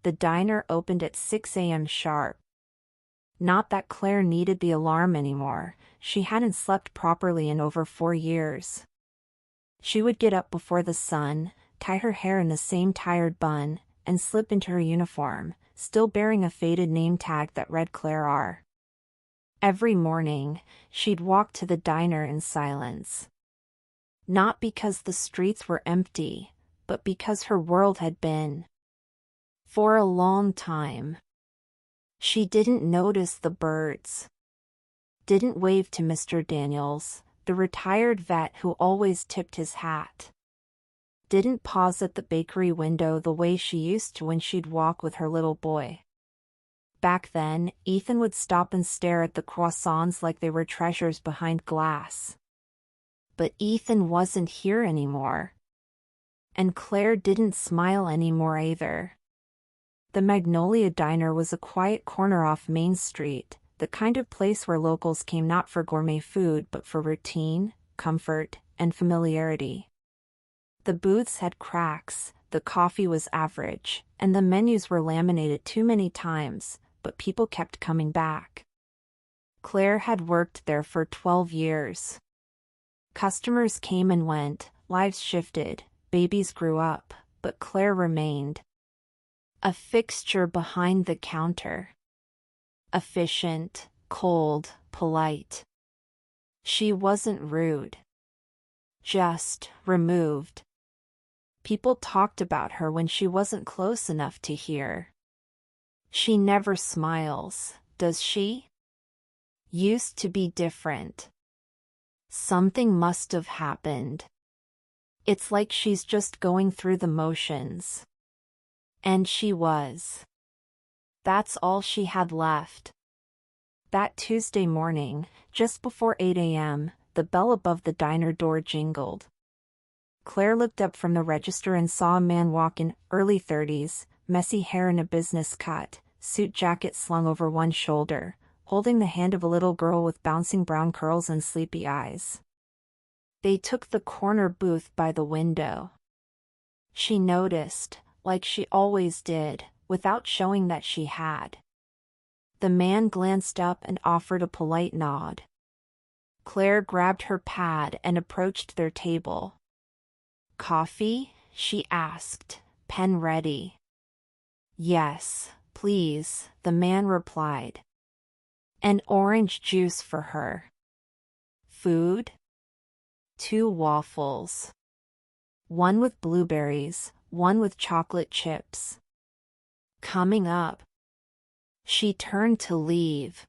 The diner opened at 6 a.m. sharp. Not that Claire needed the alarm anymore. She hadn't slept properly in over 4 years. She would get up before the sun, tie her hair in the same tired bun, and slip into her uniform, still bearing a faded name tag that read Claire R. Every morning, she'd walk to the diner in silence. Not because the streets were empty, but because her world had been. For a long time. She didn't notice the birds. Didn't wave to Mr. Daniels, the retired vet who always tipped his hat. Didn't pause at the bakery window the way she used to when she'd walk with her little boy. Back then, Ethan would stop and stare at the croissants like they were treasures behind glass. But Ethan wasn't here anymore. And Claire didn't smile anymore either. The Magnolia Diner was a quiet corner off Main Street, the kind of place where locals came not for gourmet food but for routine, comfort, and familiarity. The booths had cracks, the coffee was average, and the menus were laminated too many times, but people kept coming back. Claire had worked there for 12 years. Customers came and went, lives shifted, babies grew up, but Claire remained. A fixture behind the counter. Efficient, cold, polite. She wasn't rude. Just removed. People talked about her when she wasn't close enough to hear. She never smiles, does she? Used to be different. Something must have happened. It's like she's just going through the motions. And she was. That's all she had left. That Tuesday morning, just before 8 a.m., the bell above the diner door jingled. Claire looked up from the register and saw a man walk in, early 30s, messy hair in a business cut, suit jacket slung over one shoulder, holding the hand of a little girl with bouncing brown curls and sleepy eyes. They took the corner booth by the window. She noticed, like she always did, without showing that she had. The man glanced up and offered a polite nod. Claire grabbed her pad and approached their table. "Coffee?" she asked, pen ready. "Yes, please," the man replied. "An orange juice for her." "Food?" "2 waffles. One with blueberries, one with chocolate chips." "Coming up." She turned to leave.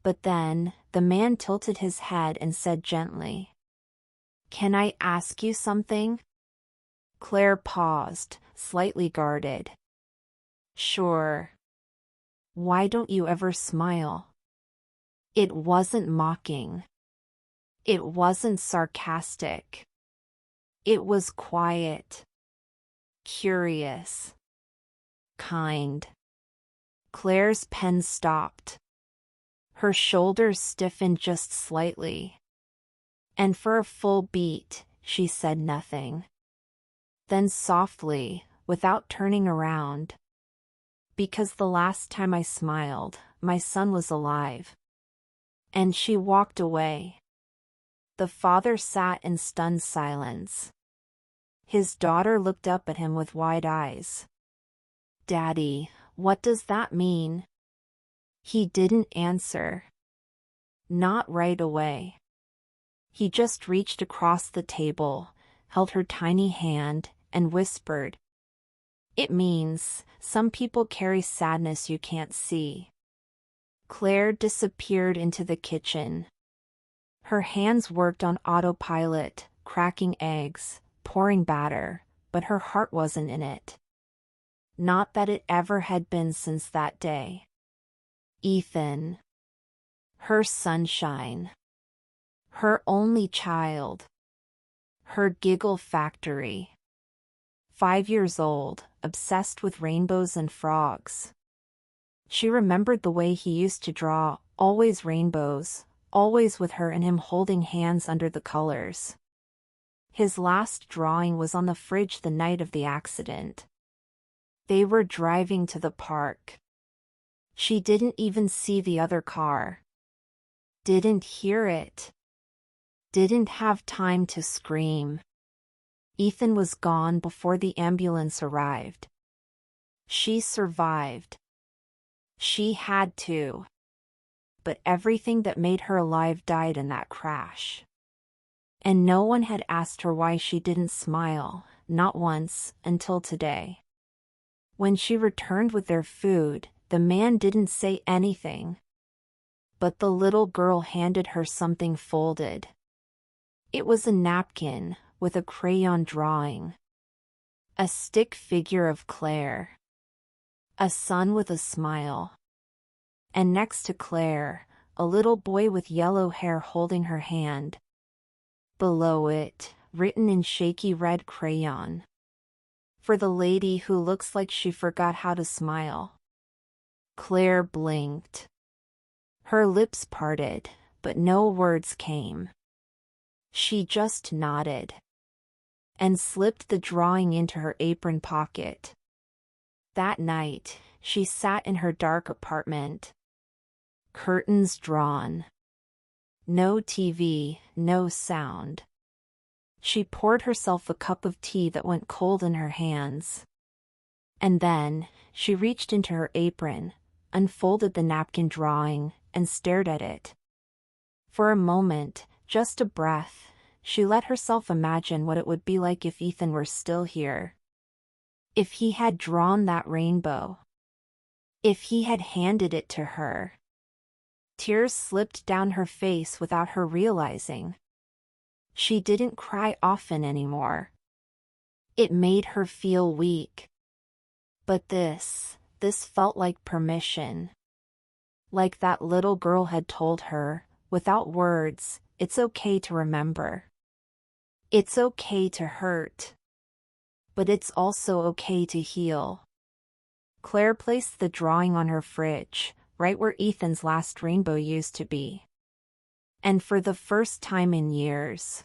But then, the man tilted his head and said gently, "Can I ask you something?" Claire paused, slightly guarded. "Sure." "Why don't you ever smile?" It wasn't mocking. It wasn't sarcastic. It was quiet. Curious. Kind. Claire's pen stopped. Her shoulders stiffened just slightly. And for a full beat, she said nothing. Then softly, without turning around, "Because the last time I smiled, my son was alive." And she walked away. The father sat in stunned silence. His daughter looked up at him with wide eyes. "Daddy, what does that mean?" He didn't answer. Not right away. He just reached across the table, held her tiny hand, and whispered, "It means, some people carry sadness you can't see." Claire disappeared into the kitchen. Her hands worked on autopilot, cracking eggs, pouring batter, but her heart wasn't in it. Not that it ever had been since that day. Ethan. Her sunshine. Her only child. Her giggle factory. 5 years old, obsessed with rainbows and frogs. She remembered the way he used to draw, always rainbows, always with her and him holding hands under the colors. His last drawing was on the fridge the night of the accident. They were driving to the park. She didn't even see the other car. Didn't hear it. Didn't have time to scream. Ethan was gone before the ambulance arrived. She survived. She had to. But everything that made her alive died in that crash. And no one had asked her why she didn't smile, not once, until today. When she returned with their food, the man didn't say anything. But the little girl handed her something folded. It was a napkin with a crayon drawing. A stick figure of Claire. A sun with a smile. And next to Claire, a little boy with yellow hair holding her hand. Below it, written in shaky red crayon. For the lady who looks like she forgot how to smile. Claire blinked. Her lips parted, but no words came. She just nodded. And slipped the drawing into her apron pocket. That night, she sat in her dark apartment. Curtains drawn. No TV, no sound. She poured herself a cup of tea that went cold in her hands. And then, she reached into her apron, unfolded the napkin drawing, and stared at it. For a moment, just a breath, she let herself imagine what it would be like if Ethan were still here. If he had drawn that rainbow. If he had handed it to her. Tears slipped down her face without her realizing. She didn't cry often anymore. It made her feel weak. But this felt like permission. Like that little girl had told her, without words, it's okay to remember. It's okay to hurt. But it's also okay to heal. Claire placed the drawing on her fridge, right where Ethan's last rainbow used to be. And for the first time in years,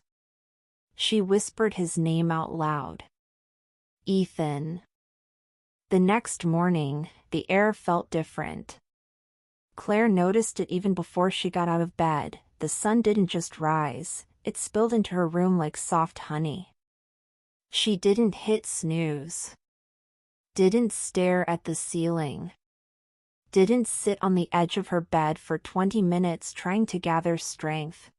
she whispered his name out loud. Ethan. The next morning, the air felt different. Claire noticed it even before she got out of bed. The sun didn't just rise, it spilled into her room like soft honey. She didn't hit snooze. Didn't stare at the ceiling. Didn't sit on the edge of her bed for 20 minutes trying to gather strength.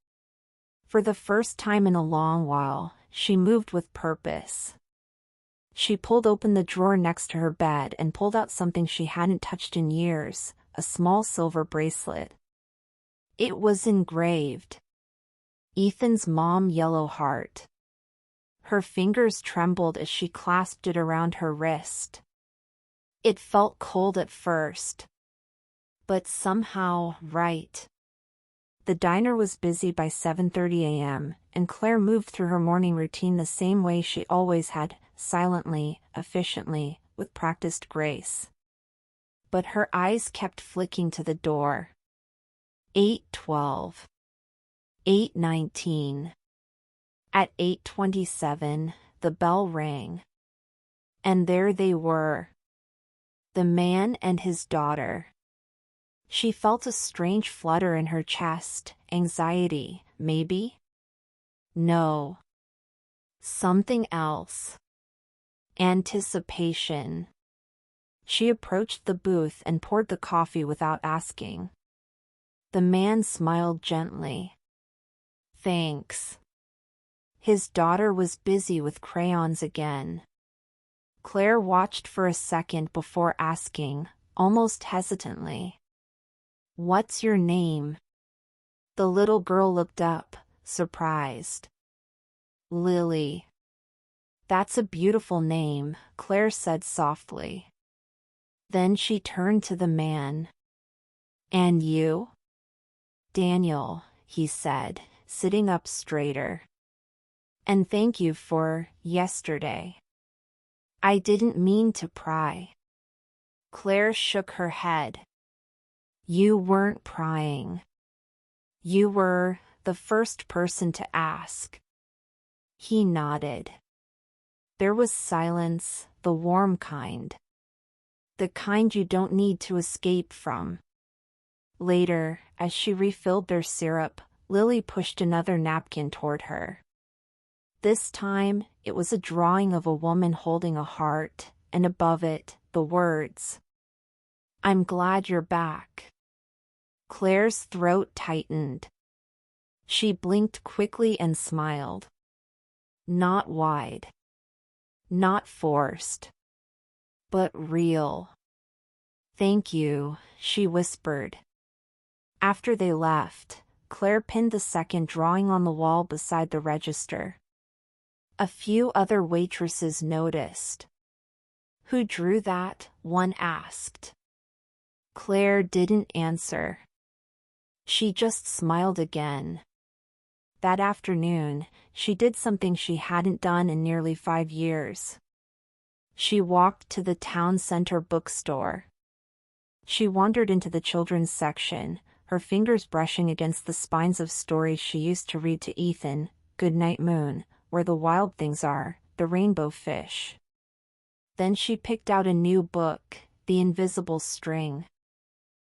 For the first time in a long while, she moved with purpose. She pulled open the drawer next to her bed and pulled out something she hadn't touched in years, a small silver bracelet. It was engraved. Ethan's mom yellow heart. Her fingers trembled as she clasped it around her wrist. It felt cold at first. But somehow right. The diner was busy by 7:30 a.m., and Claire moved through her morning routine the same way she always had, silently, efficiently, with practiced grace. But her eyes kept flicking to the door. 8:12. 8:19. At 8:27, the bell rang. And there they were. The man and his daughter. She felt a strange flutter in her chest, anxiety, maybe? No. Something else. Anticipation. She approached the booth and poured the coffee without asking. The man smiled gently. Thanks. His daughter was busy with crayons again. Claire watched for a second before asking, almost hesitantly. What's your name? The little girl looked up, surprised. Lily. That's a beautiful name, Claire said softly. Then she turned to the man. And you? Daniel, he said, sitting up straighter. And thank you for yesterday. I didn't mean to pry. Claire shook her head. You weren't prying. You were the first person to ask. He nodded. There was silence, the warm kind. The kind you don't need to escape from. Later, as she refilled their syrup, Lily pushed another napkin toward her. This time, it was a drawing of a woman holding a heart, and above it, the words, "I'm glad you're back." Claire's throat tightened. She blinked quickly and smiled. Not wide. Not forced. But real. "Thank you," she whispered. After they left, Claire pinned the second drawing on the wall beside the register. A few other waitresses noticed. "Who drew that?" one asked. Claire didn't answer. She just smiled again. That afternoon, she did something she hadn't done in nearly 5 years. She walked to the town center bookstore. She wandered into the children's section, her fingers brushing against the spines of stories she used to read to Ethan, Goodnight Moon, Where the Wild Things Are, The Rainbow Fish. Then she picked out a new book, The Invisible String.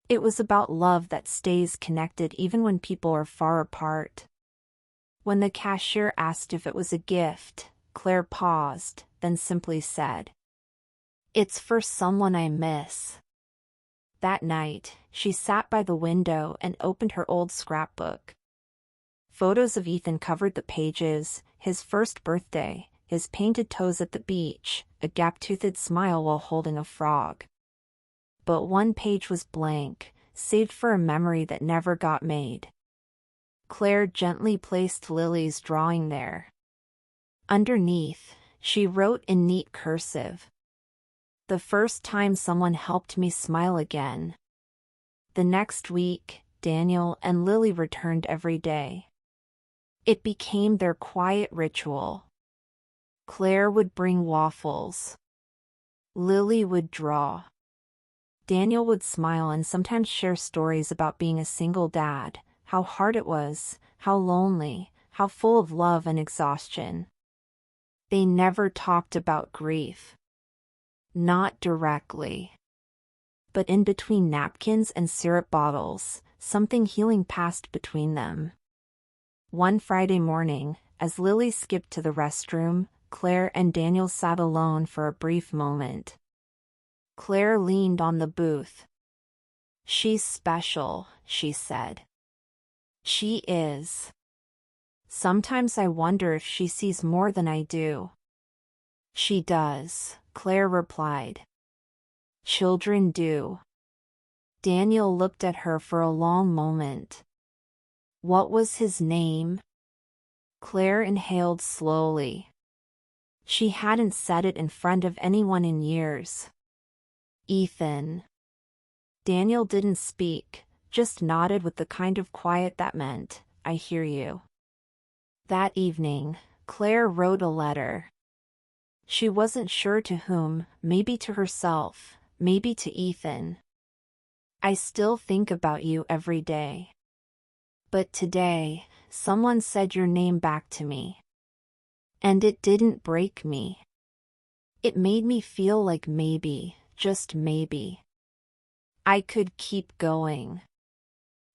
It was about love that stays connected even when people are far apart. When the cashier asked if it was a gift, Claire paused, then simply said, "It's for someone I miss." That night, she sat by the window and opened her old scrapbook. Photos of Ethan covered the pages, his first birthday, his painted toes at the beach, a gap-toothed smile while holding a frog. But one page was blank, saved for a memory that never got made. Claire gently placed Lily's drawing there. Underneath, she wrote in neat cursive, "The first time someone helped me smile again." The next week, Daniel and Lily returned every day. It became their quiet ritual. Claire would bring waffles. Lily would draw. Daniel would smile and sometimes share stories about being a single dad, how hard it was, how lonely, how full of love and exhaustion. They never talked about grief. Not directly. But in between napkins and syrup bottles, something healing passed between them. One Friday morning, as Lily skipped to the restroom, Claire and Daniel sat alone for a brief moment. Claire leaned on the booth. "She's special," she said. "She is. Sometimes I wonder if she sees more than I do." "She does," Claire replied. "Children do." Daniel looked at her for a long moment. "What was his name?" Claire inhaled slowly. She hadn't said it in front of anyone in years. "Ethan." Daniel didn't speak, just nodded with the kind of quiet that meant, "I hear you." That evening, Claire wrote a letter. She wasn't sure to whom, maybe to herself, maybe to Ethan. "I still think about you every day. But today, someone said your name back to me. And it didn't break me. It made me feel like maybe, just maybe, I could keep going."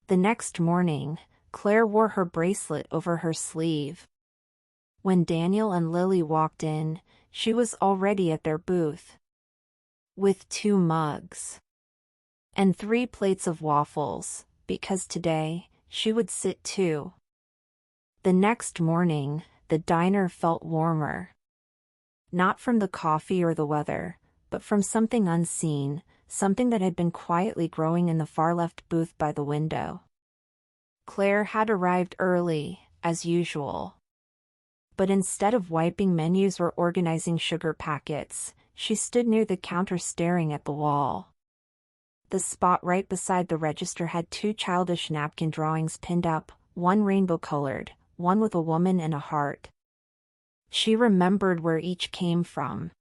The next morning, Claire wore her bracelet over her sleeve. When Daniel and Lily walked in, she was already at their booth. With 2 mugs. And 3 plates of waffles, because today, she would sit too. The next morning, the diner felt warmer. Not from the coffee or the weather, but from something unseen, something that had been quietly growing in the far left booth by the window. Claire had arrived early, as usual. But instead of wiping menus or organizing sugar packets, she stood near the counter staring at the wall. The spot right beside the register had 2 childish napkin drawings pinned up, one rainbow-colored, one with a woman and a heart. She remembered where each came from.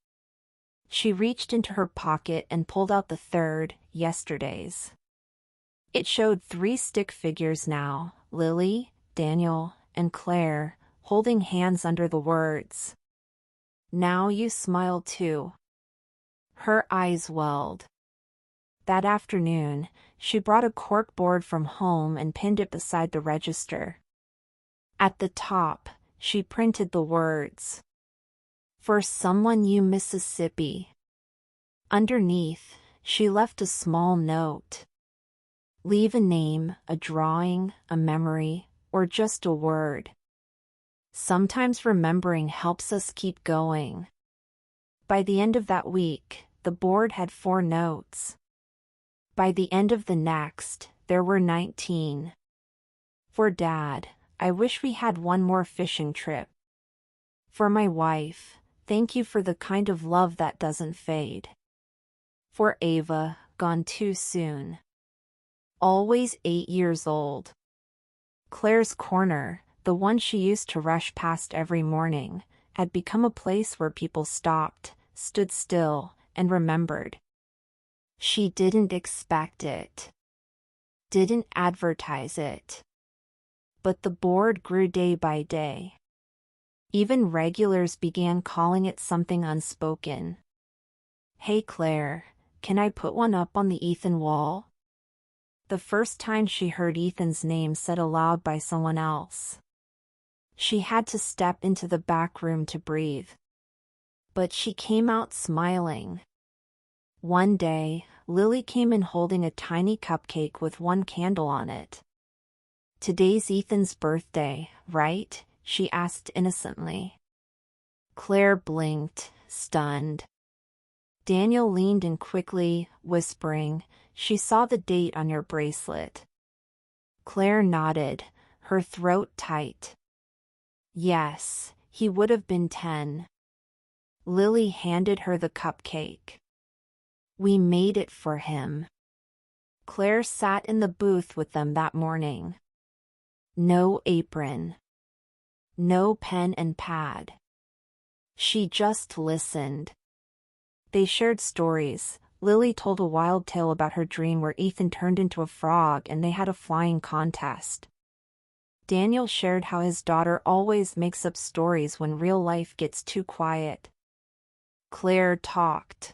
She reached into her pocket and pulled out the third, yesterday's. It showed 3 stick figures now, Lily, Daniel, and Claire, holding hands under the words, "Now you smile too." Her eyes welled. That afternoon, she brought a cork board from home and pinned it beside the register. At the top, she printed the words, "For someone you Mississippi." Underneath, she left a small note. Leave a name, a drawing, a memory, or just a word. Sometimes remembering helps us keep going. By the end of that week, the board had 4 notes. By the end of the next, there were 19. For Dad, I wish we had one more fishing trip. For my wife, thank you for the kind of love that doesn't fade. For Ava, gone too soon. Always 8 years old. Claire's corner, the one she used to rush past every morning, had become a place where people stopped, stood still, and remembered. She didn't expect it. Didn't advertise it. But the board grew day by day. Even regulars began calling it something unspoken. "Hey Claire, can I put one up on the Ethan wall?" The first time she heard Ethan's name said aloud by someone else. She had to step into the back room to breathe. But she came out smiling. One day, Lily came in holding a tiny cupcake with one candle on it. "Today's Ethan's birthday, right?" she asked innocently. Claire blinked, stunned. Daniel leaned in quickly, whispering, "She saw the date on your bracelet." Claire nodded, her throat tight. Yes, he would have been 10. Lily handed her the cupcake. "We made it for him." Claire sat in the booth with them that morning. No apron. No pen and pad. She just listened. They shared stories. Lily told a wild tale about her dream where Ethan turned into a frog and they had a flying contest. Daniel shared how his daughter always makes up stories when real life gets too quiet. Claire talked.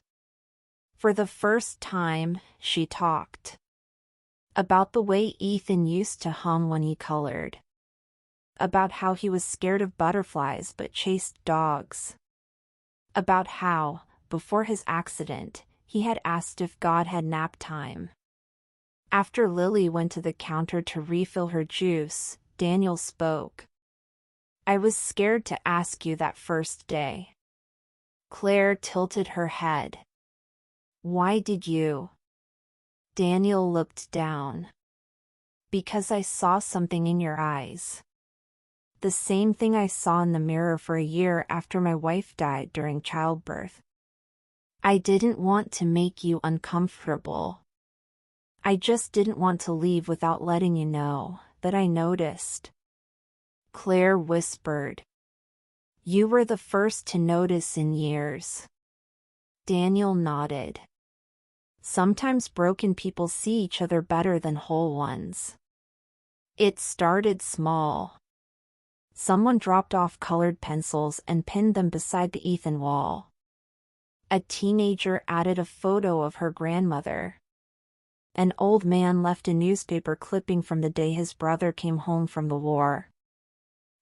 For the first time, she talked. About the way Ethan used to hum when he colored. About how he was scared of butterflies but chased dogs. About how, before his accident, he had asked if God had nap time. After Lily went to the counter to refill her juice, Daniel spoke. "I was scared to ask you that first day." Claire tilted her head. "Why did you?" Daniel looked down. "Because I saw something in your eyes. The same thing I saw in the mirror for a year after my wife died during childbirth. I didn't want to make you uncomfortable. I just didn't want to leave without letting you know that I noticed." Claire whispered. "You were the first to notice in years." Daniel nodded. Sometimes broken people see each other better than whole ones. It started small. Someone dropped off colored pencils and pinned them beside the Ethan wall. A teenager added a photo of her grandmother. An old man left a newspaper clipping from the day his brother came home from the war.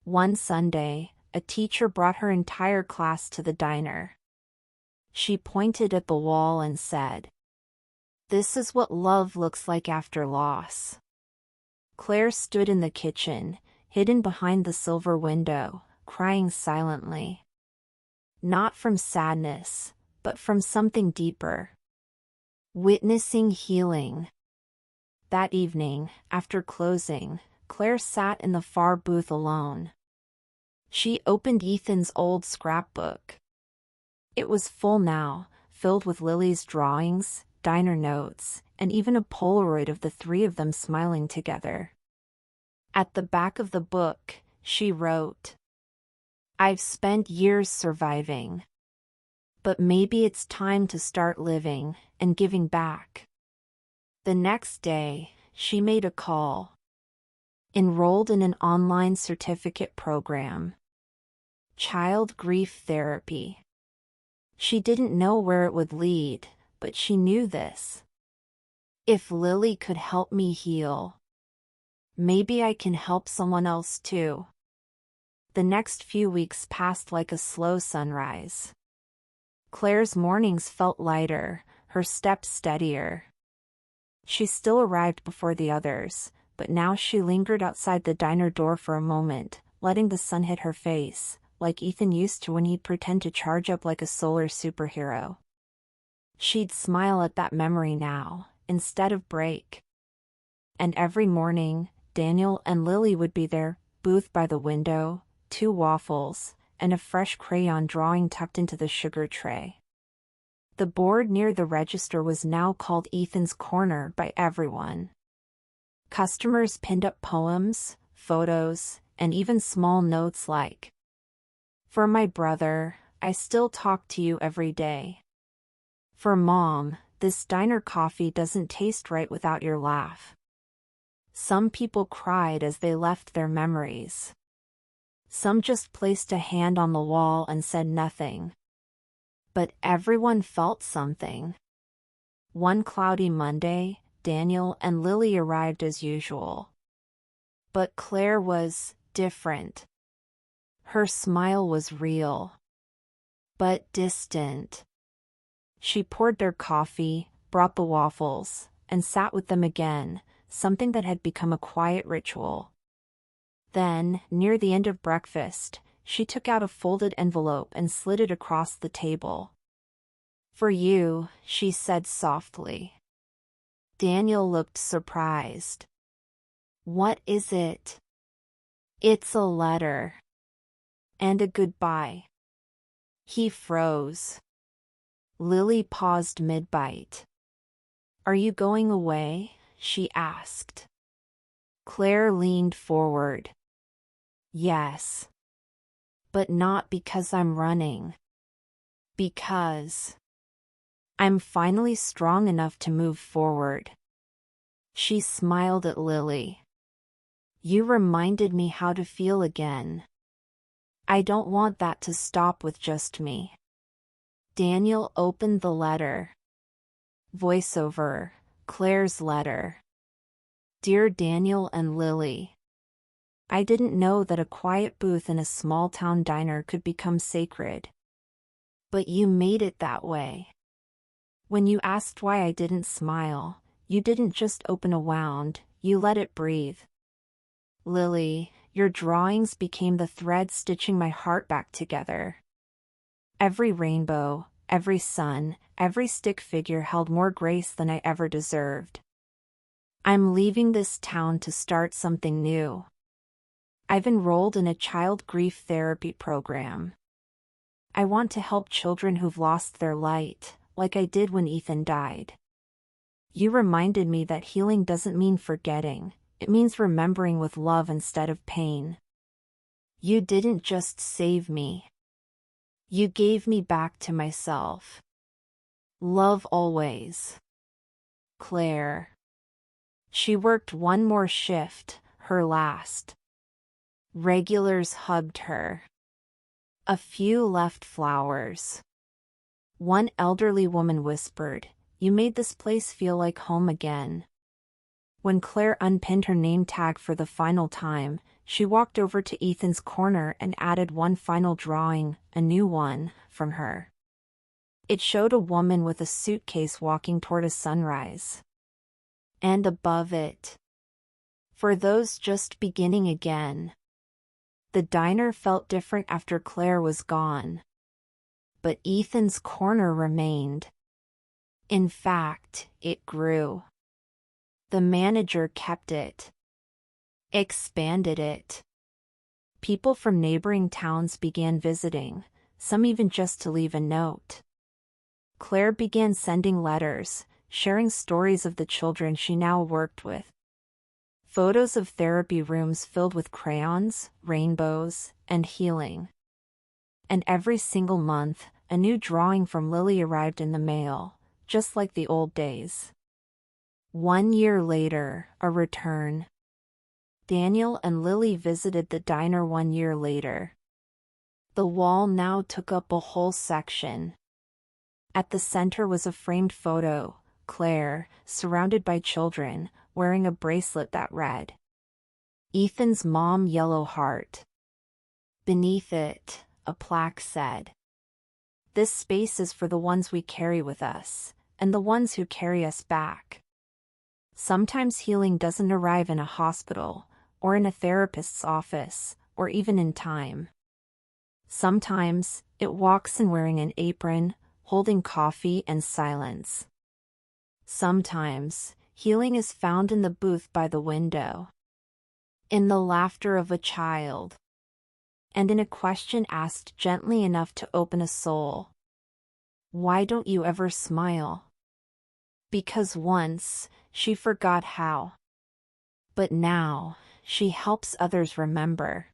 One Sunday, a teacher brought her entire class to the diner. She pointed at the wall and said, "This is what love looks like after loss." Claire stood in the kitchen, hidden behind the silver window, crying silently. Not from sadness, but from something deeper. Witnessing healing. That evening, after closing, Claire sat in the far booth alone. She opened Ethan's old scrapbook. It was full now, filled with Lily's drawings, diner notes, and even a Polaroid of the 3 of them smiling together. At the back of the book, she wrote, "I've spent years surviving. But maybe it's time to start living and giving back." The next day, she made a call. Enrolled in an online certificate program. Child grief therapy. She didn't know where it would lead, but she knew this. If Lily could help me heal, maybe I can help someone else too. The next few weeks passed like a slow sunrise. Claire's mornings felt lighter, her steps steadier. She still arrived before the others, but now she lingered outside the diner door for a moment, letting the sun hit her face, like Ethan used to when he'd pretend to charge up like a solar superhero. She'd smile at that memory now, instead of break. And every morning, Daniel and Lily would be there, booth by the window, 2 waffles, and a fresh crayon drawing tucked into the sugar tray. The board near the register was now called Ethan's Corner by everyone. Customers pinned up poems, photos, and even small notes like, "For my brother, I still talk to you every day. For Mom, this diner coffee doesn't taste right without your laugh." Some people cried as they left their memories. Some just placed a hand on the wall and said nothing. But everyone felt something. One cloudy Monday, Daniel and Lily arrived as usual. But Claire was different. Her smile was real, but distant. She poured their coffee, brought the waffles, and sat with them again, something that had become a quiet ritual. Then, near the end of breakfast, she took out a folded envelope and slid it across the table. "For you," she said softly. Daniel looked surprised. "What is it?" "It's a letter. And a goodbye." He froze. Lily paused mid-bite. "Are you going away?" she asked. Claire leaned forward. "Yes. But not because I'm running. Because I'm finally strong enough to move forward." She smiled at Lily. "You reminded me how to feel again. I don't want that to stop with just me." Daniel opened the letter. Voiceover, Claire's letter. "Dear Daniel and Lily, I didn't know that a quiet booth in a small-town diner could become sacred. But you made it that way. When you asked why I didn't smile, you didn't just open a wound, you let it breathe. Lily, your drawings became the thread stitching my heart back together. Every rainbow, every sun, every stick figure held more grace than I ever deserved. I'm leaving this town to start something new. I've enrolled in a child grief therapy program. I want to help children who've lost their light, like I did when Ethan died. You reminded me that healing doesn't mean forgetting, it means remembering with love instead of pain. You didn't just save me. You gave me back to myself. Love always. Claire." She worked one more shift, her last. Regulars hugged her. A few left flowers. One elderly woman whispered, "You made this place feel like home again." When Claire unpinned her name tag for the final time, she walked over to Ethan's Corner and added one final drawing, a new one, from her. It showed a woman with a suitcase walking toward a sunrise. And above it, "For those just beginning again." The diner felt different after Claire was gone. But Ethan's Corner remained. In fact, it grew. The manager kept it. Expanded it. People from neighboring towns began visiting, some even just to leave a note. Claire began sending letters, sharing stories of the children she now worked with. Photos of therapy rooms filled with crayons, rainbows, and healing. And every single month, a new drawing from Lily arrived in the mail, just like the old days. 1 year later, a return. Daniel and Lily visited the diner 1 year later. The wall now took up a whole section. At the center was a framed photo, Claire, surrounded by children, wearing a bracelet that read, "Ethan's mom, yellow heart." Beneath it, a plaque said, "This space is for the ones we carry with us, and the ones who carry us back." Sometimes healing doesn't arrive in a hospital, or in a therapist's office, or even in time. Sometimes, it walks in wearing an apron, holding coffee and silence. Sometimes, healing is found in the booth by the window, in the laughter of a child, and in a question asked gently enough to open a soul. Why don't you ever smile? Because once, she forgot how. But now, she helps others remember.